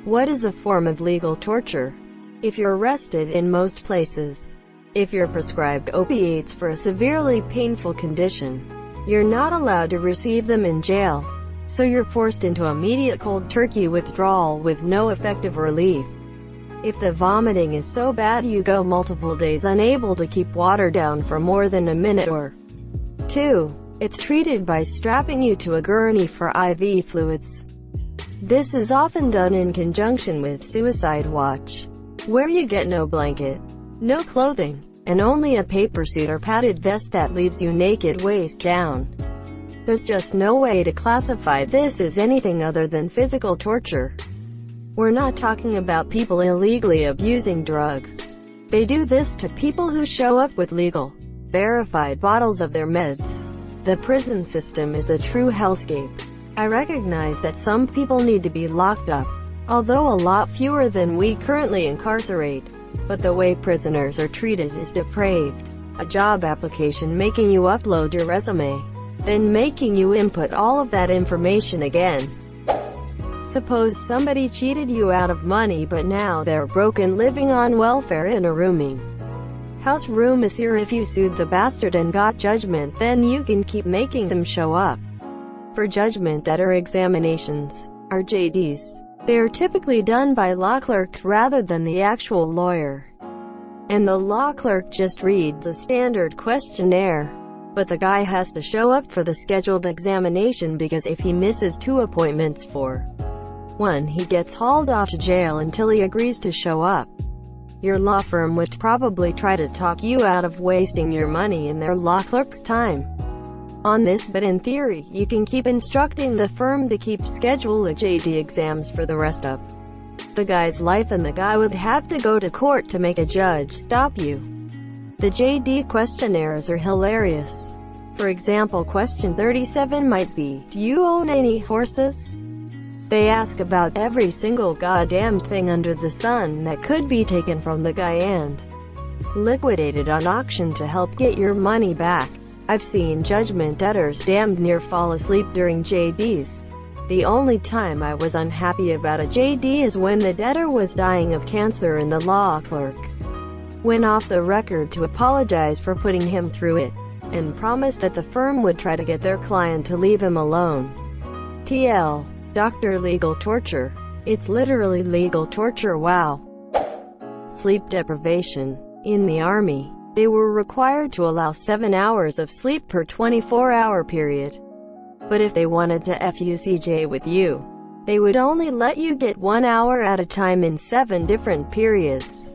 What is a form of legal torture? If you're arrested in most places, if you're prescribed opiates for a severely painful condition, you're not allowed to receive them in jail. So you're forced into immediate cold turkey withdrawal with no effective relief. If the vomiting is so bad you go multiple days unable to keep water down for more than a minute or two, it's treated by strapping you to a gurney for IV fluids. This is often done in conjunction with suicide watch, where you get no blanket, no clothing, and only a paper suit or padded vest that leaves you naked waist down. There's just no way to classify this as anything other than physical torture. We're not talking about people illegally abusing drugs. They do this to people who show up with legal, verified bottles of their meds. The prison system is a true hellscape. I recognize that some people need to be locked up, although a lot fewer than we currently incarcerate. But the way prisoners are treated is depraved. A job application making you upload your resume, then making you input all of that information again. Suppose somebody cheated you out of money but now they're broke and living on welfare in a rooming house room. Is here if you sued the bastard and got judgment, then you can keep making them show up for judgment debtor examinations, or JDs. They are typically done by law clerks rather than the actual lawyer. And the law clerk just reads a standard questionnaire. But the guy has to show up for the scheduled examination because if he misses 2 appointments for one, he gets hauled off to jail until he agrees to show up. Your law firm would probably try to talk you out of wasting your money and their law clerk's time on this, but in theory, you can keep instructing the firm to keep schedule JD exams for the rest of the guy's life, and the guy would have to go to court to make a judge stop you. The JD questionnaires are hilarious. For example, question 37 might be, do you own any horses? They ask about every single goddamned thing under the sun that could be taken from the guy and liquidated on auction to help get your money back. I've seen judgment debtors damned near fall asleep during JDs. The only time I was unhappy about a JD is when the debtor was dying of cancer and the law clerk went off the record to apologize for putting him through it, and promised that the firm would try to get their client to leave him alone. TL. Dr. Legal torture. It's literally legal torture. Wow. Sleep deprivation. In the Army, they were required to allow 7 hours of sleep per 24-hour period. But if they wanted to FUCJ with you, they would only let you get 1 hour at a time in 7 different periods.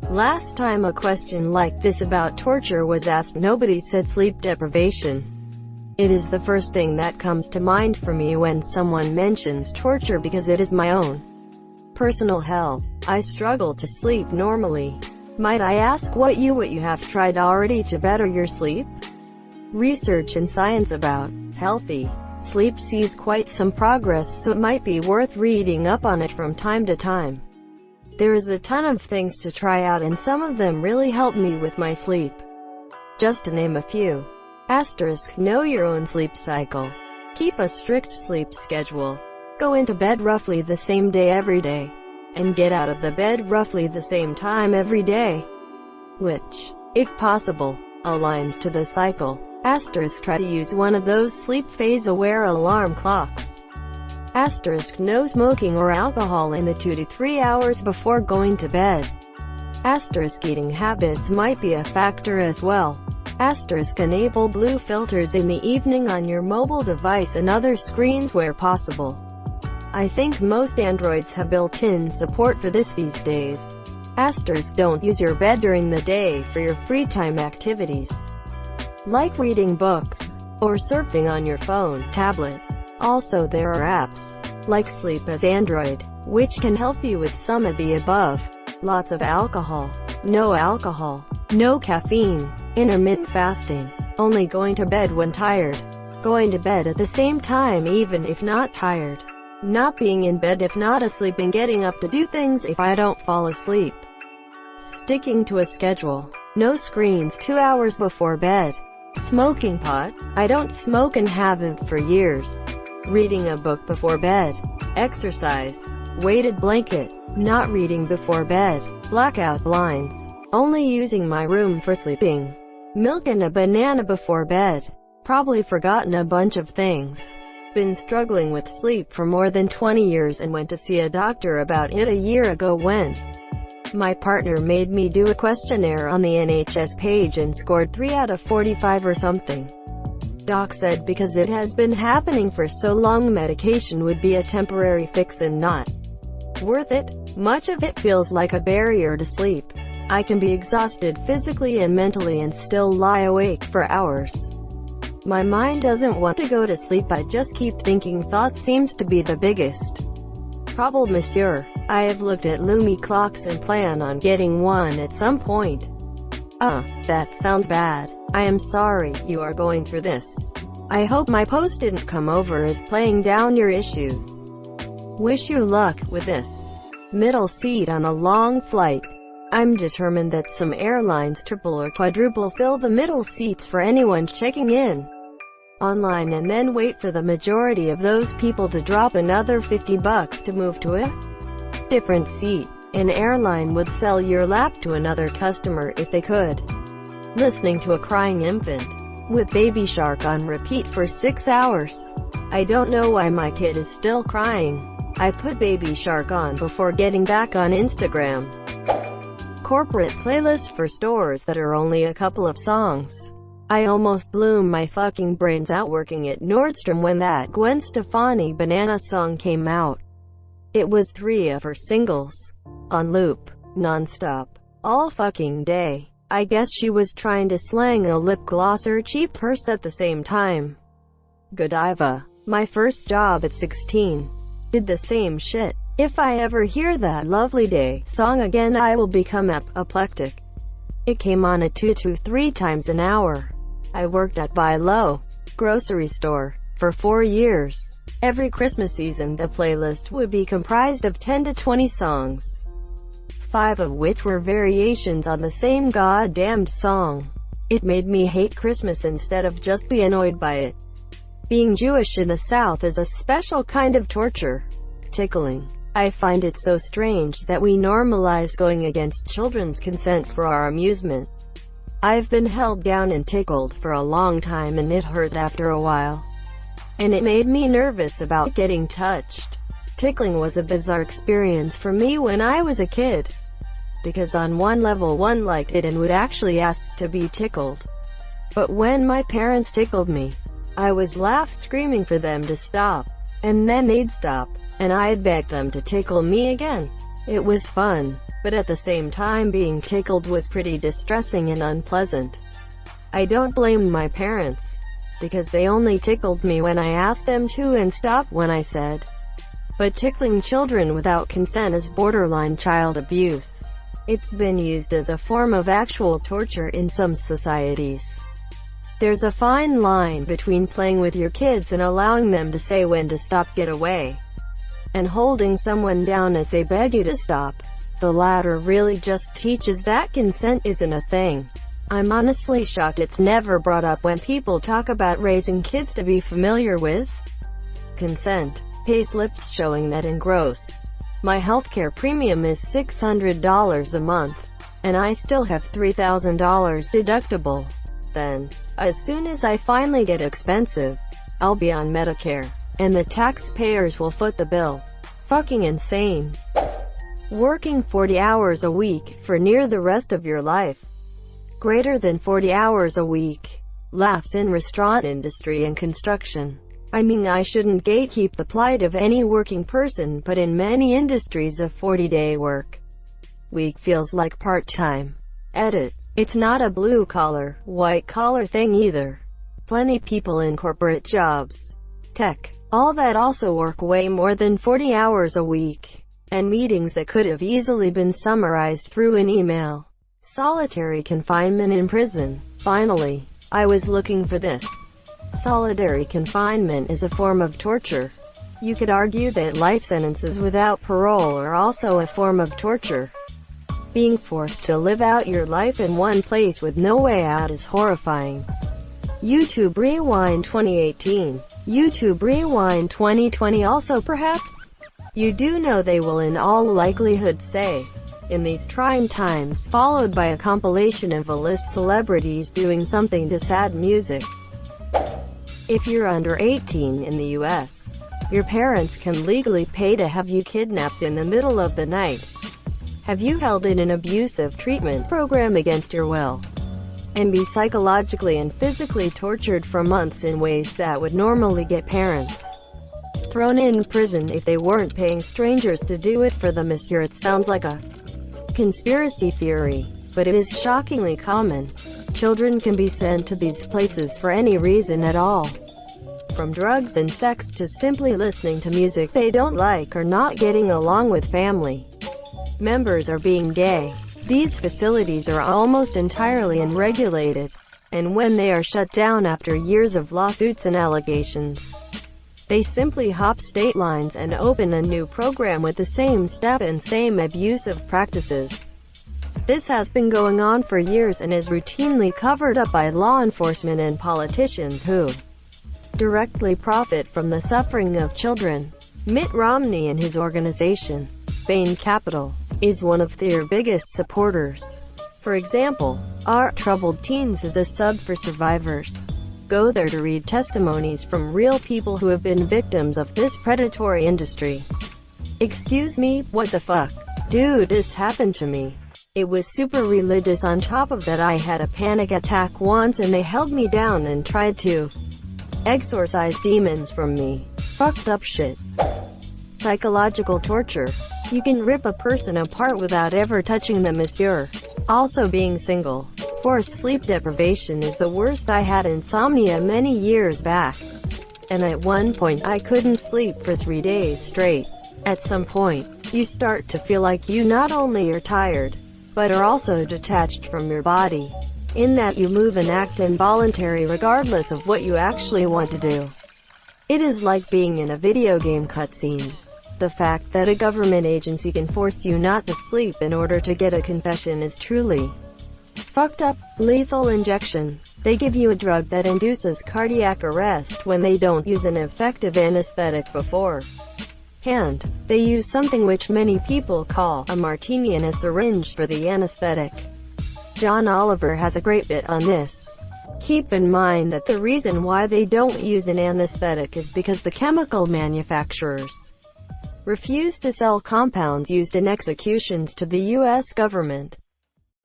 Last time a question like this about torture was asked, nobody said sleep deprivation. It is the first thing that comes to mind for me when someone mentions torture because it is my own personal hell. I struggle to sleep normally. Might I ask what you have tried already to better your sleep? Research and science about healthy sleep sees quite some progress, so it might be worth reading up on it from time to time. There is a ton of things to try out and some of them really help me with my sleep. Just to name a few. Know your own sleep cycle. Keep a strict sleep schedule. Go into bed roughly the same day every day. And get out of the bed roughly the same time every day. Which, if possible, aligns to the cycle. Try to use one of those sleep phase-aware alarm clocks. No smoking or alcohol in the 2 to 3 hours before going to bed. Eating habits might be a factor as well. Enable blue filters in the evening on your mobile device and other screens where possible. I think most Androids have built-in support for this these days. Don't use your bed during the day for your free time activities, like reading books, or surfing on your phone, tablet. Also there are apps, like Sleep as Android, which can help you with some of the above. Lots of alcohol, no caffeine, intermittent fasting, only going to bed when tired, going to bed at the same time even if not tired, not being in bed if not asleep, and getting up to do things if I don't fall asleep. Sticking to a schedule, no screens 2 hours before bed. Smoking pot, I don't smoke and haven't for years. Reading a book before bed. Exercise, weighted blanket, not reading before bed, blackout blinds, only using my room for sleeping, milk and a banana before bed, probably forgotten a bunch of things. Been struggling with sleep for more than 20 years and went to see a doctor about it a year ago when my partner made me do a questionnaire on the NHS page and scored 3 out of 45 or something. Doc said because it has been happening for so long, medication would be a temporary fix and not worth it. Much of it feels like a barrier to sleep. I can be exhausted physically and mentally and still lie awake for hours. My mind doesn't want to go to sleep, I just keep thinking. Thought seems to be the biggest problem, monsieur. I have looked at Lumi clocks and plan on getting one at some point. That sounds bad. I am sorry you are going through this. I hope my post didn't come over as playing down your issues. Wish you luck with this. Middle seat on a long flight. I'm determined that some airlines triple or quadruple fill the middle seats for anyone checking in online, and then wait for the majority of those people to drop another $50 to move to a different seat. An airline would sell your lap to another customer if they could. Listening to a crying infant with Baby Shark on repeat for 6 hours. I don't know why my kid is still crying. I put Baby Shark on before getting back on Instagram. Corporate playlist for stores that are only a couple of songs. I almost blew my fucking brains out working at Nordstrom when that Gwen Stefani Banana song came out. It was 3 of her singles, on loop, non-stop, all fucking day. I guess she was trying to slang a lip gloss or cheap purse at the same time. Godiva. My first job at 16. Did the same shit. If I ever hear that Lovely Day song again, I will become apoplectic. It came on at 2 to 3 times an hour. I worked at Buy Low grocery store for 4 years. Every Christmas season, the playlist would be comprised of 10 to 20 songs, 5 of which were variations on the same goddamned song. It made me hate Christmas instead of just be annoyed by it. Being Jewish in the South is a special kind of torture. Tickling. I find it so strange that we normalize going against children's consent for our amusement. I've been held down and tickled for a long time, and it hurt after a while. And it made me nervous about getting touched. Tickling was a bizarre experience for me when I was a kid. Because on one level one liked it and would actually ask to be tickled. But when my parents tickled me, I was screaming for them to stop. And then they'd stop, and I'd beg them to tickle me again. It was fun, but at the same time being tickled was pretty distressing and unpleasant. I don't blame my parents, because they only tickled me when I asked them to and stopped when I said. But tickling children without consent is borderline child abuse. It's been used as a form of actual torture in some societies. There's a fine line between playing with your kids and allowing them to say when to stop, get away, and holding someone down as they beg you to stop. The latter really just teaches that consent isn't a thing. I'm honestly shocked it's never brought up when people talk about raising kids to be familiar with consent. Pay slips showing that in gross. My healthcare premium is $600 a month, and I still have $3,000 deductible. Then, as soon as I finally get expensive, I'll be on Medicare, and the taxpayers will foot the bill. Fucking insane. Working 40 hours a week, for near the rest of your life. Greater than 40 hours a week. Laughs in restaurant industry and construction. I mean, I shouldn't gatekeep the plight of any working person, but in many industries a 40-day work week feels like part-time. Edit. It's not a blue-collar, white-collar thing either. Plenty people in corporate jobs, tech, all that also work way more than 40 hours a week, and meetings that could have easily been summarized through an email. Solitary confinement in prison. Finally, I was looking for this. Solitary confinement is a form of torture. You could argue that life sentences without parole are also a form of torture. Being forced to live out your life in one place with no way out is horrifying. YouTube Rewind 2018. YouTube Rewind 2020 also perhaps? You do know they will in all likelihood say, in these trying times, followed by a compilation of A-list celebrities doing something to sad music. If you're under 18 in the US, your parents can legally pay to have you kidnapped in the middle of the night, have you held in an abusive treatment program against your will, and be psychologically and physically tortured for months in ways that would normally get parents thrown in prison if they weren't paying strangers to do it for them. Monsieur, it sounds like a conspiracy theory, but it is shockingly common. Children can be sent to these places for any reason at all, from drugs and sex to simply listening to music they don't like or not getting along with family members or being gay. These facilities are almost entirely unregulated, and when they are shut down after years of lawsuits and allegations, they simply hop state lines and open a new program with the same staff and same abusive practices. This has been going on for years and is routinely covered up by law enforcement and politicians who directly profit from the suffering of children. Mitt Romney and his organization, Bain Capital, is one of their biggest supporters. For example, Our Troubled Teens is a sub for survivors. Go there to read testimonies from real people who have been victims of this predatory industry. Excuse me, what the fuck? Dude, this happened to me. It was super religious. On top of that, I had a panic attack once and they held me down and tried to exorcise demons from me. Fucked up shit. Psychological torture. You can rip a person apart without ever touching them, monsieur. Also, being single. Forced sleep deprivation is the worst. I had insomnia many years back, and at one point I couldn't sleep for 3 days straight. At some point, you start to feel like you not only are tired, but are also detached from your body, in that you move and act involuntary regardless of what you actually want to do. It is like being in a video game cutscene. The fact that a government agency can force you not to sleep in order to get a confession is truly fucked up. Lethal injection. They give you a drug that induces cardiac arrest when they don't use an effective anesthetic beforehand. They use something which many people call a martini in a syringe for the anesthetic. John Oliver has a great bit on this. Keep in mind that the reason why they don't use an anesthetic is because the chemical manufacturers refuse to sell compounds used in executions to the US government.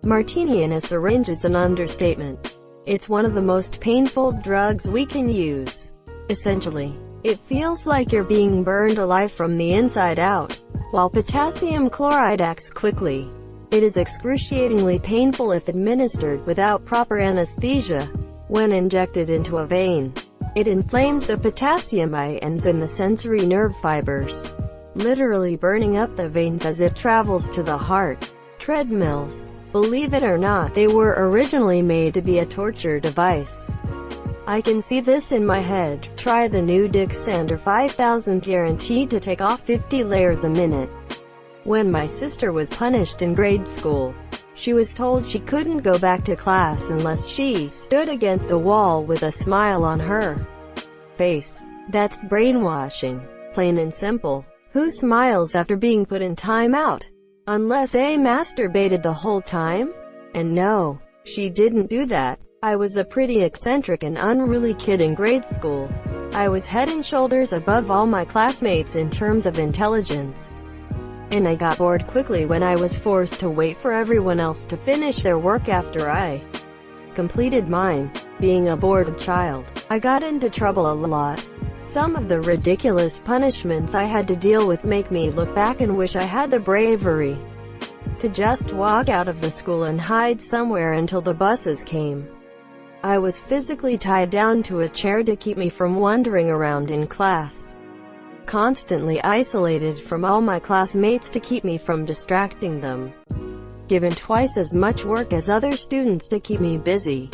Martini in a syringe is an understatement. It's one of the most painful drugs we can use. Essentially, it feels like you're being burned alive from the inside out. While potassium chloride acts quickly, it is excruciatingly painful if administered without proper anesthesia. When injected into a vein, it inflames the potassium ions in the sensory nerve fibers, literally burning up the veins as it travels to the heart. Treadmills. Believe it or not, they were originally made to be a torture device. I can see this in my head. Try the new Dick Sander 5000, guaranteed to take off 50 layers a minute. When my sister was punished in grade school, she was told she couldn't go back to class unless she stood against the wall with a smile on her face. That's brainwashing, plain and simple. Who smiles after being put in timeout? Unless they masturbated the whole time? And no, she didn't do that. I was a pretty eccentric and unruly kid in grade school. I was head and shoulders above all my classmates in terms of intelligence. And I got bored quickly when I was forced to wait for everyone else to finish their work after I completed mine. Being a bored child, I got into trouble a lot. Some of the ridiculous punishments I had to deal with make me look back and wish I had the bravery to just walk out of the school and hide somewhere until the buses came. I was physically tied down to a chair to keep me from wandering around in class, constantly isolated from all my classmates to keep me from distracting them, given twice as much work as other students to keep me busy,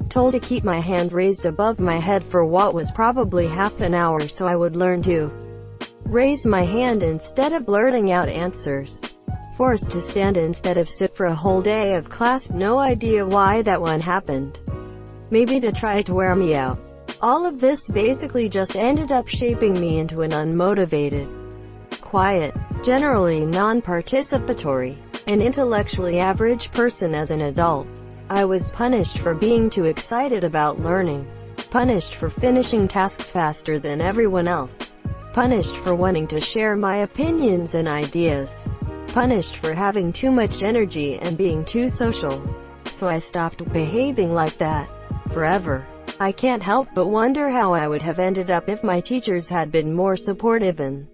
told to keep my hands raised above my head for what was probably half an hour so I would learn to raise my hand instead of blurting out answers, forced to stand instead of sit for a whole day of class. No idea why that one happened. Maybe to try to wear me out. All of this basically just ended up shaping me into an unmotivated, quiet, generally non-participatory, and intellectually average person as an adult. I was punished for being too excited about learning, punished for finishing tasks faster than everyone else, punished for wanting to share my opinions and ideas, punished for having too much energy and being too social. So I stopped behaving like that. Forever. I can't help but wonder how I would have ended up if my teachers had been more supportive and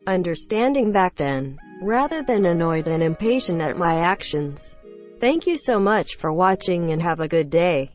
understanding back then, rather than annoyed and impatient at my actions. Thank you so much for watching and have a good day.